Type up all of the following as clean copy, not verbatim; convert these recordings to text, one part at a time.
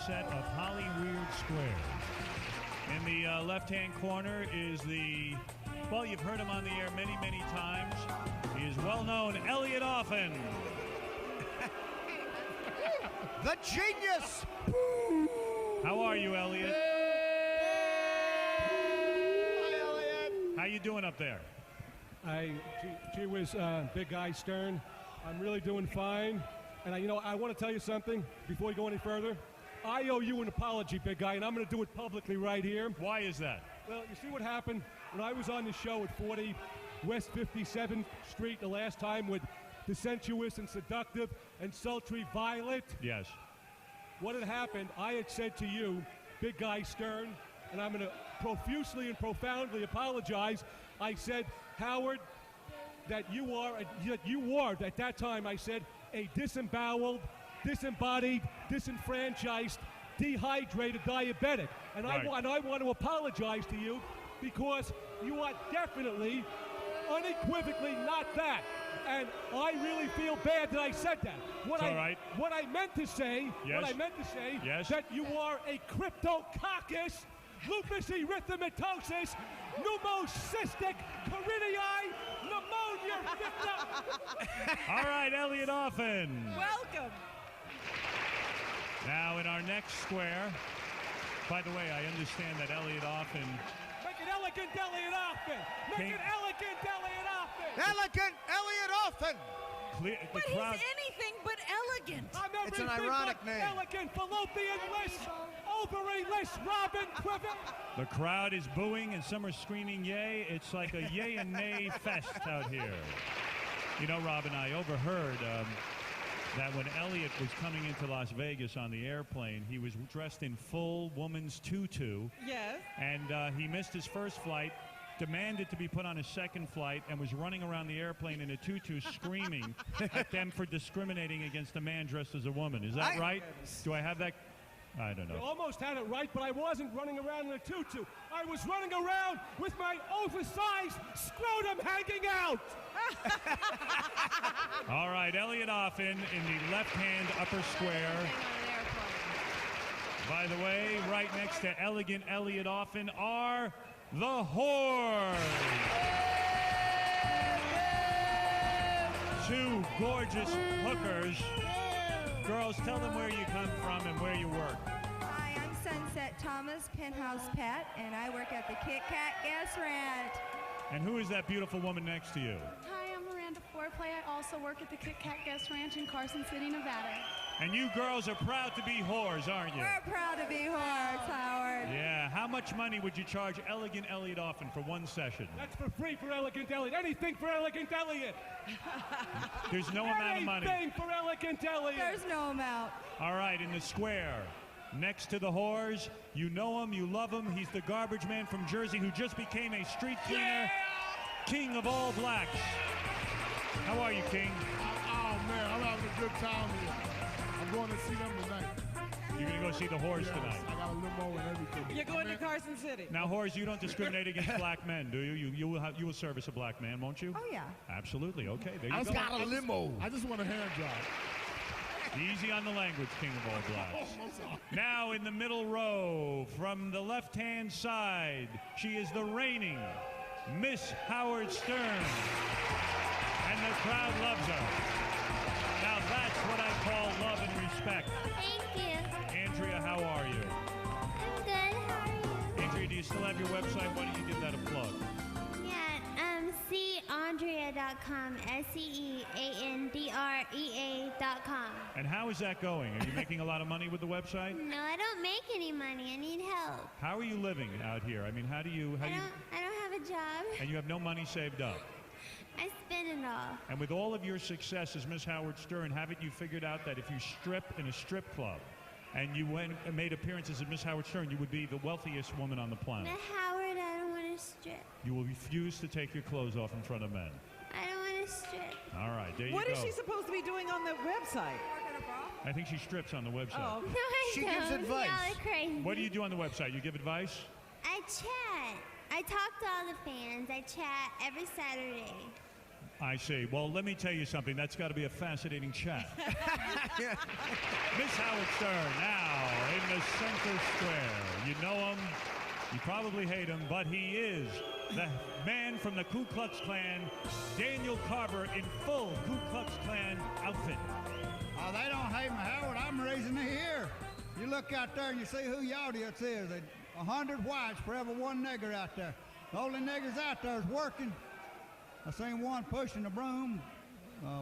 set of Hollyweird squares. In the left-hand corner is the, well, you've heard him on the air many, many times. He is well-known, Elliot Offen. The genius! How are you, Elliot? Hi, Elliot. How you doing up there? Gee whiz, big guy Stern. I'm really doing fine. And I want to tell you something before we go any further. I owe you an apology, big guy, and I'm going to do it publicly right here. Why is that? Well, you see what happened when I was on the show at 40 West 57th Street the last time with the sensuous and seductive and sultry Violet? Yes. What had happened, I had said to you, big guy Stern, and I'm going to profusely and profoundly apologize. I said, Howard, that you are, at that time, I said, a disemboweled, disembodied, disenfranchised, dehydrated diabetic. And right. I want to apologize to you because you are definitely, unequivocally not that. And I really feel bad that I said that. What I meant to say, Yes. that you are a cryptococcus, lupus erythematosus, pneumocystic carinae pneumonia victim. All right, Elliot Offen. Welcome. Now in our next square, by the way, I understand that Elliot Offen... Make it elegant, Elliot Offen. Make it elegant, Elliot Offen. Elegant Elliot Offen. But he's anything but elegant. It's an ironic name. Elegant, fallopian-less, ovary-less, Robin Quivet. The crowd is booing and some are screaming yay. It's like a yay and nay fest out here. You know, Robin, I overheard that when Elliot was coming into Las Vegas on the airplane, he was dressed in full woman's tutu. Yes. And he missed his first flight, demanded to be put on his second flight, and was running around the airplane in a tutu screaming at them for discriminating against a man dressed as a woman. Is that right? Do I have that? I don't know. You almost had it right, but I wasn't running around in a tutu. I was running around with my oversized scrotum hanging out. All right, Elliot Offen in the left-hand upper square. By the way, right next to elegant Elliot Offen are the Whores. Two gorgeous hookers. Girls, tell them where you come from and where you work. Hi, I'm Sunset Thomas, Penthouse Pat, and I work at the Kit Kat Gas Ranch. And who is that beautiful woman next to you? Hi, I'm Miranda Foreplay. I also work at the Kit Kat Guest Ranch in Carson City, Nevada. And you girls are proud to be whores, aren't you? We're proud to be whores, Howard. Yeah. How much money would you charge elegant Elliot Offen for one session? That's for free for elegant Elliot. Anything for elegant Elliot. There's no amount of money. Anything for elegant Elliot. There's no amount. All right, in the square, next to the Whores, you know him, you love him. He's the garbage man from Jersey who just became a street cleaner, king of all blacks. How are you, King? Oh, man, I'm having a good time here. I'm going to see them tonight. You're going to go see the Whores tonight? I got a limo and everything. You're going to Carson City. Now, Whores, you don't discriminate against black men, do you? You will service a black man, won't you? Oh, yeah. Absolutely. Okay, there you I go. just got a limo. I just want a hand job. Easy on the language, king of all blacks. Now in the middle row, from the left-hand side, she is the reigning Miss Howard Stern. And the crowd loves her. Now that's what I call love and respect. Thank you. Andrea, how are you? I'm good. How are you? Andrea, do you still have your website? Why don't you give that a plug? Yeah, candrea.com, SEEANDREA.com. And how is that going? Are you making a lot of money with the website? No, I don't make any money. I need help. How are you living out here? I mean, I don't have a job. And you have no money saved up? I spend it all. And with all of your success as Miss Howard Stern, haven't you figured out that if you strip in a strip club and you went and made appearances as Miss Howard Stern, you would be the wealthiest woman on the planet? But Howard, I don't want to strip. You will refuse to take your clothes off in front of men. I don't want to strip. All right, there you go. What is she supposed to be doing on the website? I think she strips on the website. Oh. No, I She don't. gives advice. Y'all are crazy. What do you do on the website? You give advice? I chat. I talk to all the fans. I chat every Saturday. I see. Well, let me tell you something. That's got to be a fascinating chat. Miss Howard Stern now in the center square. You know him. You probably hate him, but he is the man from the Ku Klux Klan, Daniel Carver, in full Ku Klux Klan outfit. Oh, they don't hate me, Howard. I'm raising it here. You look out there and you see who your audience is. 100 whites for every one nigger out there. The only niggers out there is working. I seen one pushing a broom,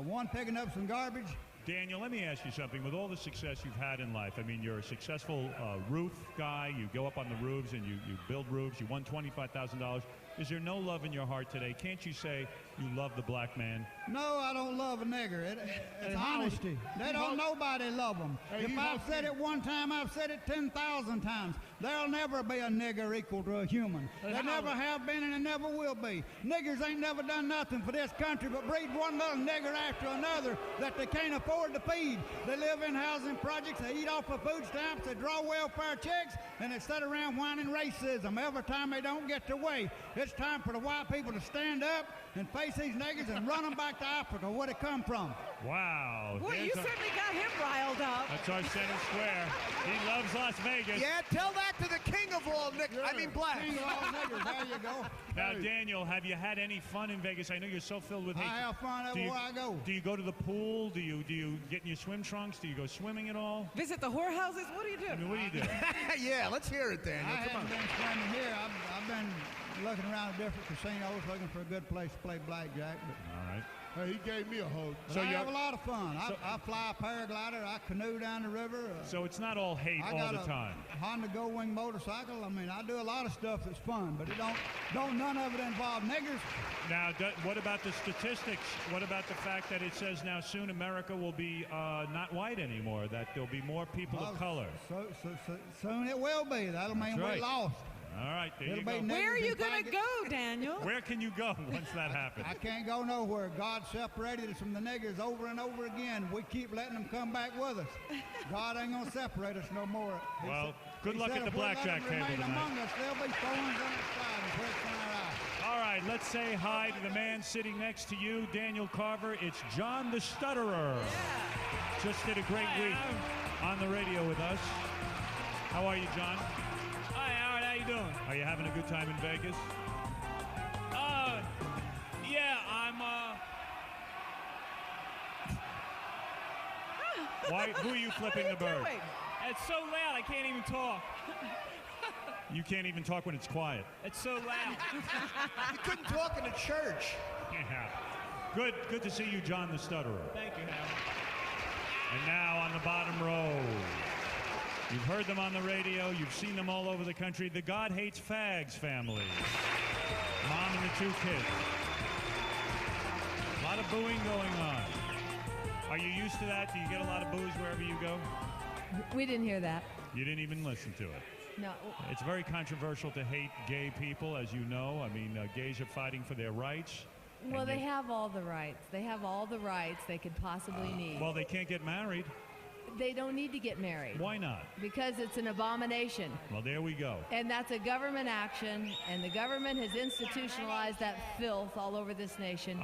one picking up some garbage. Daniel, let me ask you something. With all the success you've had in life, I mean, you're a successful roof guy. You go up on the roofs and you build roofs. You won $25,000. Is there no love in your heart today? Can't you say you love the black man? No, I don't love a nigger. It's honesty. Nobody love them. If I've said it one time, I've said it 10,000 times. There'll never be a nigger equal to a human. They never have been and they never will be. Niggers ain't never done nothing for this country but breed one little nigger after another that they can't afford to feed. They live in housing projects, they eat off of food stamps, they draw welfare checks, and they sit around whining racism every time they don't get their way. It's time for the white people to stand up and face these niggers and run them back to Africa, where they come from. Wow. Boy, you certainly got him riled up. That's our center square. He loves Las Vegas. Yeah, tell that to the king of all niggers. I mean, black. King of all niggers, there you go. Now, Daniel, have you had any fun in Vegas? I know you're so filled with hate. I have fun everywhere I go. Do you go to the pool? Do you get in your swim trunks? Do you go swimming at all? Visit the whorehouses? What do you do? I mean, what do you do? Yeah, let's hear it, Daniel. I Come on. haven't been swimming here. I've been looking around at different casinos, looking for a good place to play blackjack. But All right. Hey, he gave me a hug. so I have a lot of fun. I fly a paraglider. I canoe down the river. So it's not all hate I all got the a time. Honda Gold Wing motorcycle. I mean, I do a lot of stuff that's fun, but it don't none of it involve niggers. Now, what about the statistics? What about the fact that it says now soon America will be not white anymore, that there'll be more people of color? So soon it will be. That'll mean right. we're lost. All right, there you It'll go. be Where are niggers you and going to faggots. go, Daniel? Where can you go once that happens? I can't go nowhere. God separated us from the niggers over and over again. We keep letting them come back with us. God ain't going to separate us no more. Well, good luck said at the if we let blackjack them table remain tonight. among us, there'll be thorns on our side and pricks in our eyes. All right, let's say hi to the man sitting next to you, Daniel Carver. It's John the Stutterer. Just did a great week on the radio with us. How are you, John? Hi, Howard. How you doing? Are you having a good time in Vegas? Yeah, I'm, Why? Who are you flipping the bird? It's so loud I can't even talk. You can't even talk when it's quiet. It's so loud. You couldn't talk in a church. Yeah. Good to see you, John the Stutterer. Thank you, Howard. And now on the bottom row, you've heard them on the radio, you've seen them all over the country, the God Hates Fags family. Mom and the two kids. A lot of booing going on. Are you used to that? Do you get a lot of boos wherever you go? We didn't hear that. You didn't even listen to it. No. It's very controversial to hate gay people, as you know. I mean, gays are fighting for their rights. Well, they have all the rights. They have all the rights they could possibly need. Well, they can't get married. They don't need to get married. Why not? Because it's an abomination. Well, there we go. And that's a government action, and the government has institutionalized that filth all over this nation.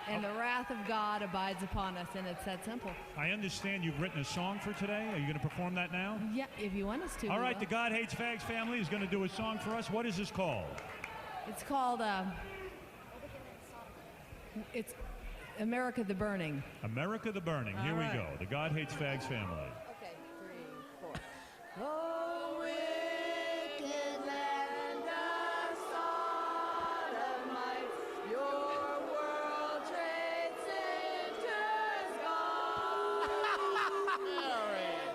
And the wrath of God abides upon us, and it's that simple. I understand you've written a song for today. Are you going to perform that now? Yeah, if you want us to. All we right, will. the God Hates Fags family is going to do a song for us. What is this called? It's called, it's America the Burning. America the Burning. Here we go. The God Hates Fags family. Okay, 3, 4. Oh, wicked land of sodomites, your World Trade Center's gone.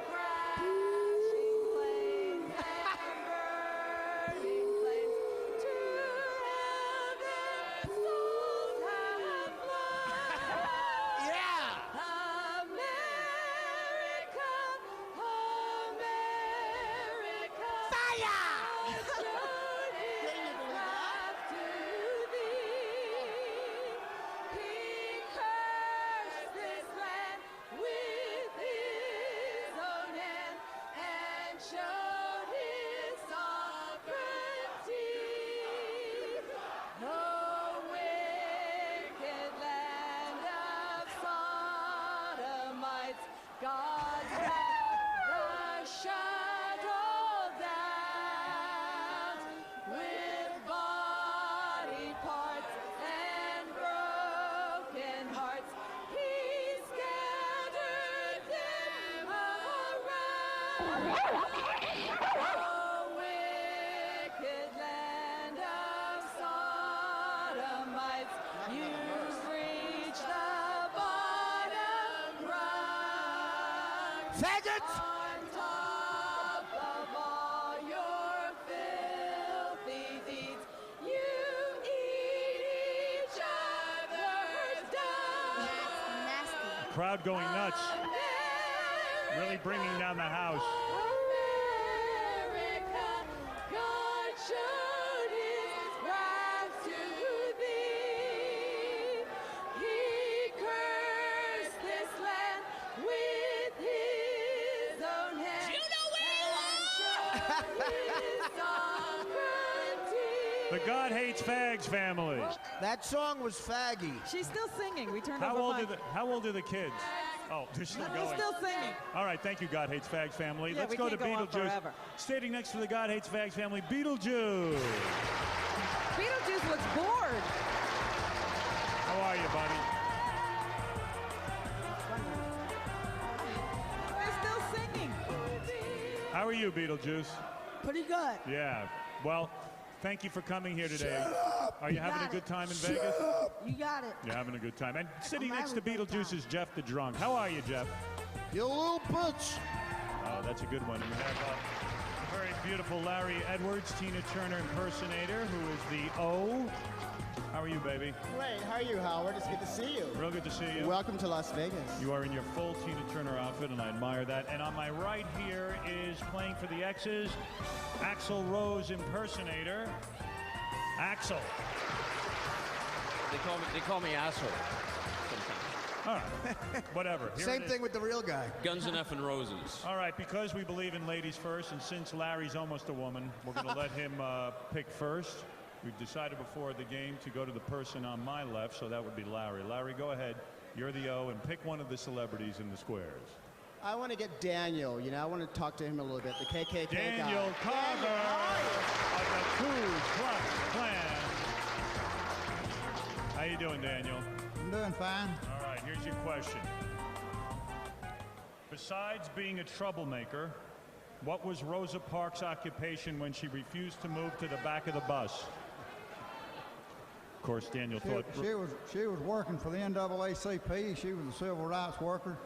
Crashing planes and burning planes to heaven, souls have flown. Yeah! America, America. mites. God's wrath, the shadow dance with body parts and broken hearts. He scattered them around. Oh, wicked land of Sodomites, you've reached the bottom rung. Faggots! On top of all your filthy deeds, you eat each other's dung. Nasty. Crowd going nuts. Really bringing down the house. America, God showed his wrath to thee. He cursed this land with his own hand. You know where The God Hates Fags family. That song was faggy. She's still singing. We turned How off old the are mic. how old are the kids? Oh, they're still They're going. still singing. All right, thank you, God Hates Fags family. Yeah, Let's we go to can't go on Beetlejuice. forever. Standing next to the God Hates Fags family, Beetlejuice. Beetlejuice looks bored. How are you, buddy? They're still singing. How are you, Beetlejuice? Pretty good. Yeah. Well, thank you for coming here today. Are you having a good time in Vegas? You got it. You're having a good time. And sitting next to Beetlejuice is Jeff the Drunk. How are you, Jeff? You little bitch. Oh, that's a good one. We have a very beautiful Larry Edwards, Tina Turner impersonator, who is the O. How are you, baby? Great. How are you, Howard? It's good to see you. Real good to see you. Welcome to Las Vegas. You are in your full Tina Turner outfit, and I admire that. And on my right here is playing for the X's, Axl Rose impersonator, Axl. They call me asshole sometimes. All right, whatever. Here Same it is. thing with the real guy. Guns and effing roses. All right, because we believe in ladies first, and since Larry's almost a woman, we're going to let him pick first. We've decided before the game to go to the person on my left, so that would be Larry. Larry, go ahead. You're the O, and pick one of the celebrities in the squares. I want to get Daniel. You know, I want to talk to him a little bit. The KKK Daniel guy. Carver of the Ku Klux Klan. How you doing, Daniel? I'm doing fine. All right, here's your question. Besides being a troublemaker, what was Rosa Parks' occupation when she refused to move to the back of the bus? Of course, Daniel thought... She was working for the NAACP. She was a civil rights worker.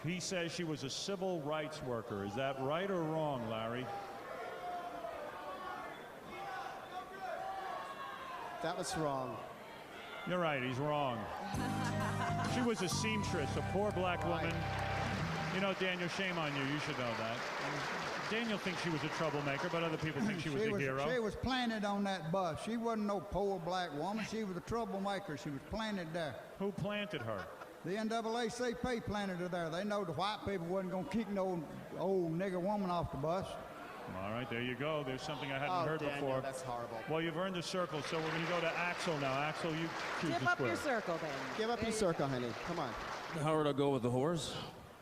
He says she was a civil rights worker. Is that right or wrong, Larry? That was wrong. You're right, he's wrong. She was a seamstress, a poor black woman. You know, Daniel, shame on you. You should know that. Daniel thinks she was a troublemaker, but other people think she was a hero. She was planted on that bus. She wasn't no poor black woman. She was a troublemaker. She was planted there. Who planted her? The NAACP planted her there. They know the white people wasn't going to kick no old nigger woman off the bus. All right, there you go. There's something I hadn't heard Daniel, before. that's horrible. Well, you've earned a circle, so we're going to go to Axl now. Axl, you choose Give the up square. your circle, then. Give up your circle, honey. Come on. Howard, I'll go with the whores.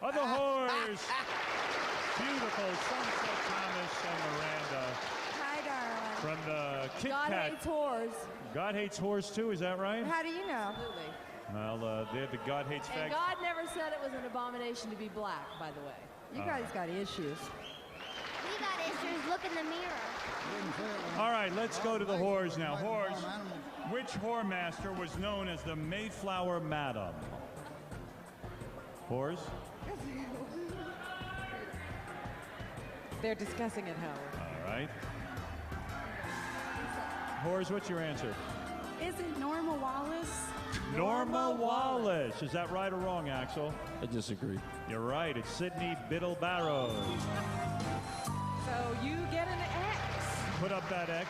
Oh, the whores! Beautiful Sunset Thomas and Miranda Hi, darling. from the Kit God Kat. hates whores. God hates whores too, is that right? How do you know? Absolutely. Well, they're the God hates And fags. God never said it was an abomination to be black, by the way. You guys got issues. We got issues. Look in the mirror. All right, let's go to the whores now. Whores. Which whore master was known as the Mayflower Madam? Whores? They're discussing it, Howard. All right. Whores, what's your answer? Is it Norma Wallace? Norma Wallace. Is that right or wrong, Axl? I disagree. You're right. It's Sydney Biddle Barrows. So you get an X. Put up that X.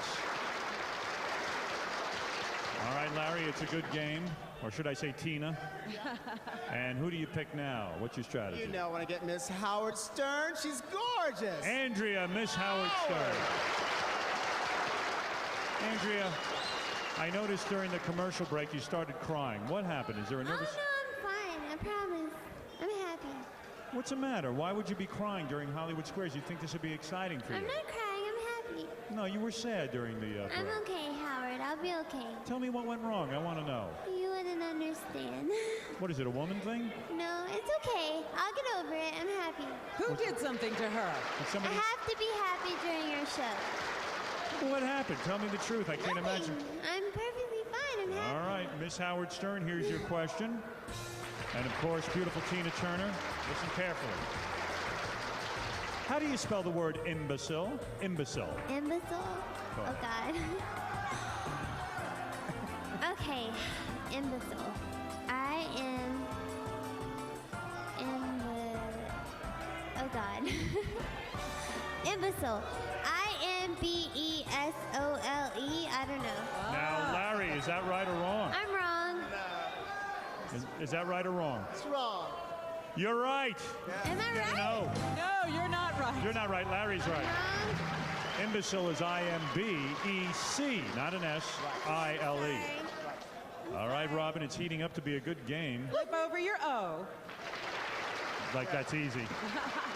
All right, Larry, it's a good game. Or should I say Tina? And who do you pick now? What's your strategy? You know, when I get Miss Howard Stern, she's gorgeous. Andrea, Miss Howard Stern. Andrea, I noticed during the commercial break you started crying. What happened? Is there a nervous... Oh, no, I'm fine. I promise. I'm happy. happy. What's the matter? Why would you be crying during Hollywood Squares? You think this would be exciting for you? I'm not crying, I'm happy. No, you were sad during the I'm parade. okay, Howard. I'll be okay. Tell me what went wrong. I want to know. You wouldn't understand. What is it, a woman thing? No, it's okay. I'll get over it. I'm happy. Who did something to her? Did I somebody... have to be happy during your show. What happened? Tell me the truth. I can't imagine. I'm perfectly fine. I'm happy. All right, Miss Howard Stern, here's your question. And of course, beautiful Tina Turner. Listen carefully. How do you spell the word imbecile? Imbecile. Imbecile? Oh, God. Okay, imbecile. I am in the... Oh, God. Imbecile. I-M-B-E-S-O-L-E. I don't know. Now, Larry, is that right or wrong? I'm wrong. Is that right or wrong? It's wrong. You're right. Am I right? No. No, you're not right. You're not right. Larry's right. Imbecile is I-M-B-E-C, not an S, I-L-E. All right, Robin, it's heating up to be a good game. Flip over your O. Like that's easy.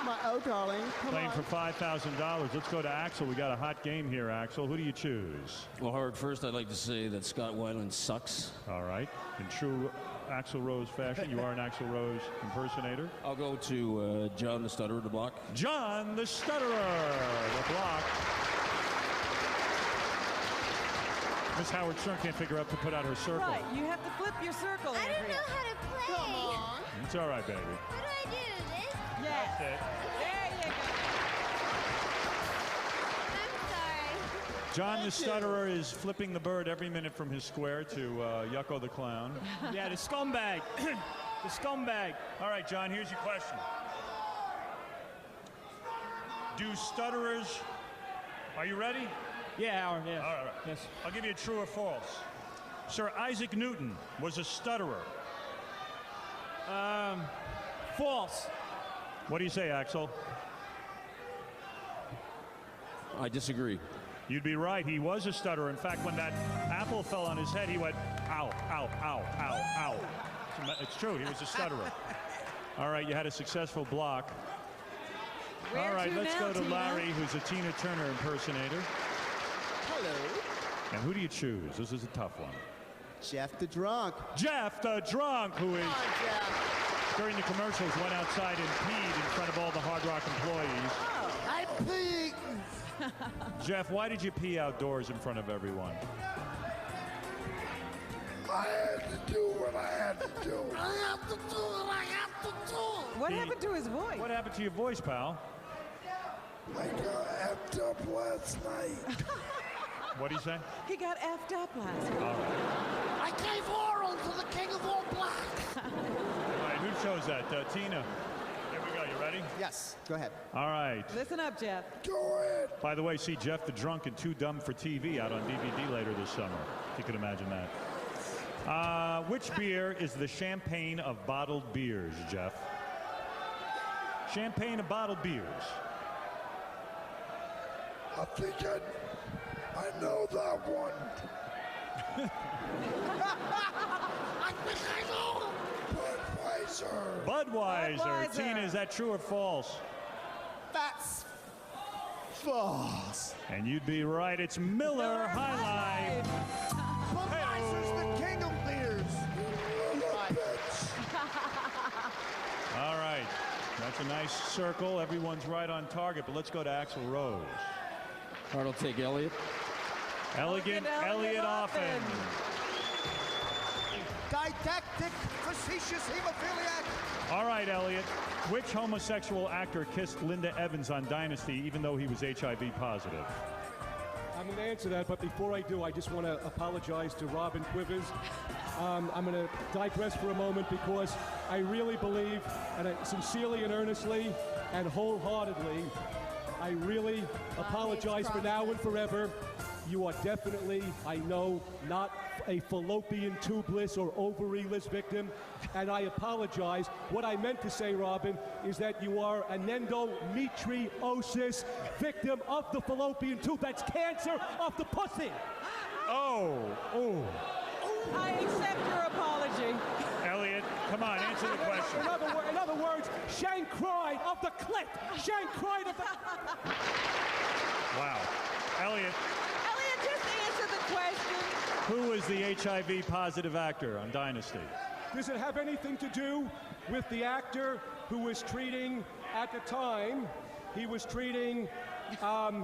My darling. Come Playing on. for $5,000. Let's go to Axel. We got a hot game here, Axel. Who do you choose? Well, Howard, first I'd like to say that Scott Weiland sucks. All right. In true Axl Rose fashion, you are an Axl Rose impersonator. I'll go to John the Stutterer, the block. John the Stutterer, the block. Miss Howard Stern can't figure out to put out her circle. Right, you have to flip your circle. I don't know how to play. Come on. It's all right, baby. What do I do? This? Yes. That's it. There you go. I'm sorry. John the Stutterer is flipping the bird every minute from his square to Yucko the Clown. Yeah, the scumbag. The scumbag. All right, John, here's your question. Do stutterers... Are you ready? Yeah, Howard, yeah. All right. Yes. I'll give you a true or false. Sir Isaac Newton was a stutterer. False. What do you say, Axel? I disagree. You'd be right. He was a stutterer. In fact, when that apple fell on his head, he went, ow, ow, ow, ow, ow. It's true. He was a stutterer. All right, you had a successful block. Where All right, to let's now, go to Tina? Larry, who's a Tina Turner impersonator. Hello. And who do you choose? This is a tough one. Jeff the Drunk. Jeff the Drunk, who is, Come on, Jeff. during the commercials, went outside and peed in front of all the Hard Rock employees. I peed. Jeff, why did you pee outdoors in front of everyone? I had to do what I had to do. I have to do what I have to do. What happened to his voice? What happened to your voice, pal? I got effed up last night. What do you say? He got effed up last night. All right. I gave oral to the king of all blacks. All right, who chose that? Tina. Here we go. You ready? Yes, go ahead. All right. Listen up, Jeff. Go ahead. By the way, see Jeff the Drunk and Too Dumb for TV out on DVD later this summer, if you can imagine that. Which beer is the champagne of bottled beers, Jeff? Champagne of bottled beers. I think I know that one. I think I know. Budweiser. Budweiser. Tina, is that true or false? That's false. And you'd be right. It's Miller High Life. Budweiser's the king of beers. All right. That's a nice circle. Everyone's right on target, but let's go to Axl Rose. All right, I'll take Elliot. Elegant Elliot Offen. Didactic, facetious hemophiliac. All right, Elliot. Which homosexual actor kissed Linda Evans on Dynasty even though he was HIV positive? I'm going to answer that, but before I do, I just want to apologize to Robin Quivers. I'm going to digress for a moment because I really believe, and I sincerely and earnestly and wholeheartedly, I really apologize for now and forever. You are definitely, I know, not a fallopian tubeless or ovaryless victim, and I apologize. What I meant to say, Robin, is that you are an endometriosis victim of the fallopian tube. That's cancer of the pussy. Oh. I accept your apology. Elliot, Come on, answer the question. In other words, Shane cried of the clip. Shane cried of the... Wow. Elliot, Elliot, just answer the question. who is the HIV positive actor on Dynasty? Does it have anything to do with the actor who was treating, at the time, he was treating...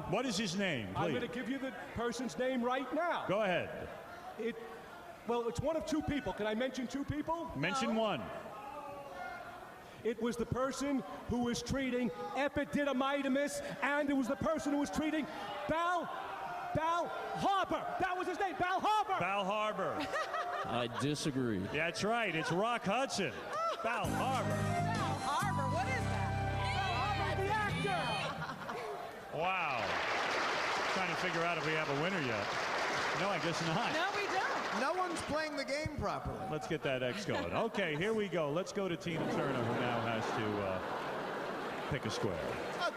what is his name, please? I'm going to give you the person's name right now. Go ahead. Well, it's one of two people. Can I mention two people? Mention one. It was the person who was treating epididymitis, and it was the person who was treating Bal Harbour. That was his name, Bal Harbour. Bal Harbour. I disagree. That's right. It's Rock Hudson. Bal Harbour. Bal Harbour, what is that? The actor. Wow. Trying to figure out if we have a winner yet. No, I guess not. No, we don't. No one's playing the game properly. Let's get that X going. Okay, here we go. Let's go to Tina Turner, who now has to pick a square.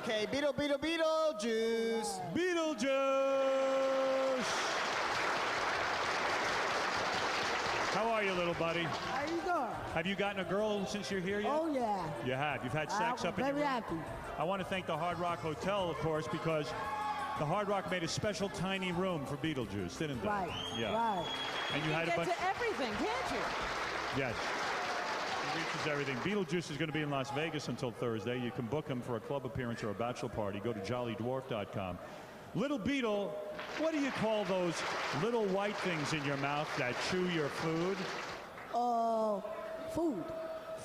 Okay, Beetlejuice. Beetlejuice! How are you, little buddy? How you doing? Have you gotten a girl since you're here yet? Oh, yeah. You have. You've had sex up in your very room? happy. I want to thank the Hard Rock Hotel, of course, because the Hard Rock made a special tiny room for Beetlejuice, didn't they? Right. Yeah. Right. And you had a get bunch. to everything, can't you? Yes. He reaches everything. Beetlejuice is going to be in Las Vegas until Thursday. You can book him for a club appearance or a bachelor party. Go to jollydwarf.com. Little Beetle, what do you call those little white things in your mouth that chew your food? Food.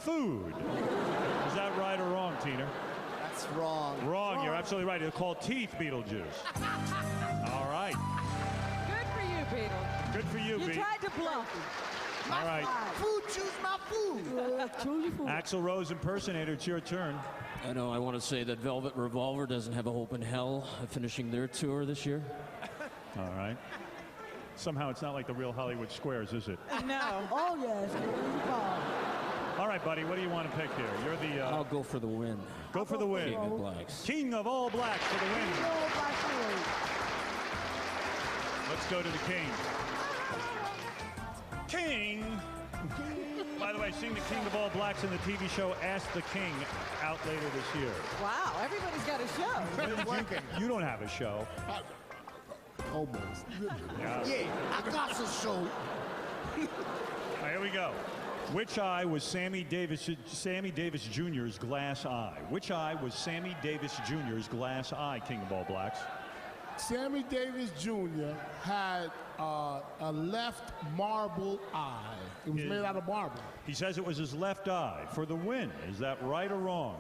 Food. Is that right or wrong, Tina? That's wrong. Wrong. You're absolutely right. They're called teeth, Beetlejuice. All right. Good for you, Beetle. Good for you, You Beet. tried to bluff. All right. Food, choose my food. Choose your food. Axl Rose impersonator, it's your turn. I know, I want to say that Velvet Revolver doesn't have a hope in hell of finishing their tour this year. All right. Somehow it's not like the real Hollywood Squares, is it? No. Oh, yes. All right, buddy, what do you want to pick here? You're the... I'll go for the win. Go for the win. King of Blacks. King of all blacks for the win. Let's go to the king. King! By the way, seeing the King of all blacks in the TV show Ask the King out later this year. Wow, everybody's got a show. You don't have a show. Almost. Yeah, I got some show. All right, here we go. Which eye was Sammy Davis Jr.'s glass eye? Which eye was Sammy Davis Jr.'s glass eye, King of all blacks? Sammy Davis Jr. had a left marble eye. It was made out of marble. He says it was his left eye for the win. Is that right or wrong?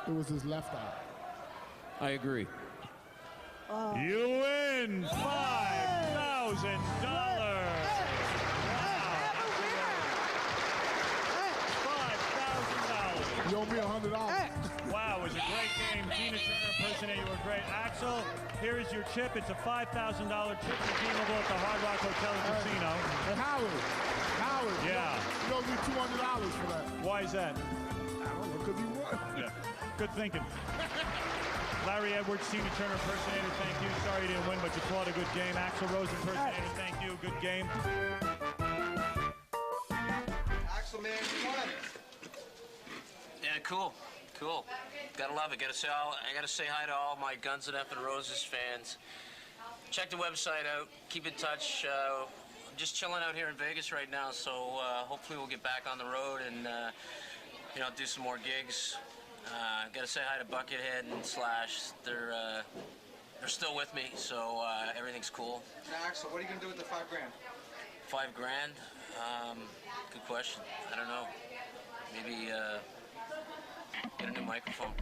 It was his left eye. I agree. You win $5,000. $5,000. You owe me $100. Wow, it was a great game. Tina Turner impersonator, you were great. Axel, here is your chip. It's a $5,000 chip redeemable at the Hard Rock Hotel and Casino. And Howard, Yeah. you owe me $200 for that. Why is that? I don't know, because you won. Yeah. Good thinking. Larry Edwards, Tina Turner impersonator, thank you. Sorry you didn't win, but you fought a good game. Axl Rose impersonator, thank you. Good game. Axel, man, you won. Yeah, cool. Gotta love it. I gotta say hi to all my Guns N' Effin' Roses fans. Check the website out. Keep in touch. I'm just chilling out here in Vegas right now, so hopefully we'll get back on the road and do some more gigs. Gotta say hi to Buckethead and Slash. They're still with me, so everything's cool. Now, Axel, what are you gonna do with the $5 grand? $5 grand? Good question. I don't know. Maybe get a new microphone.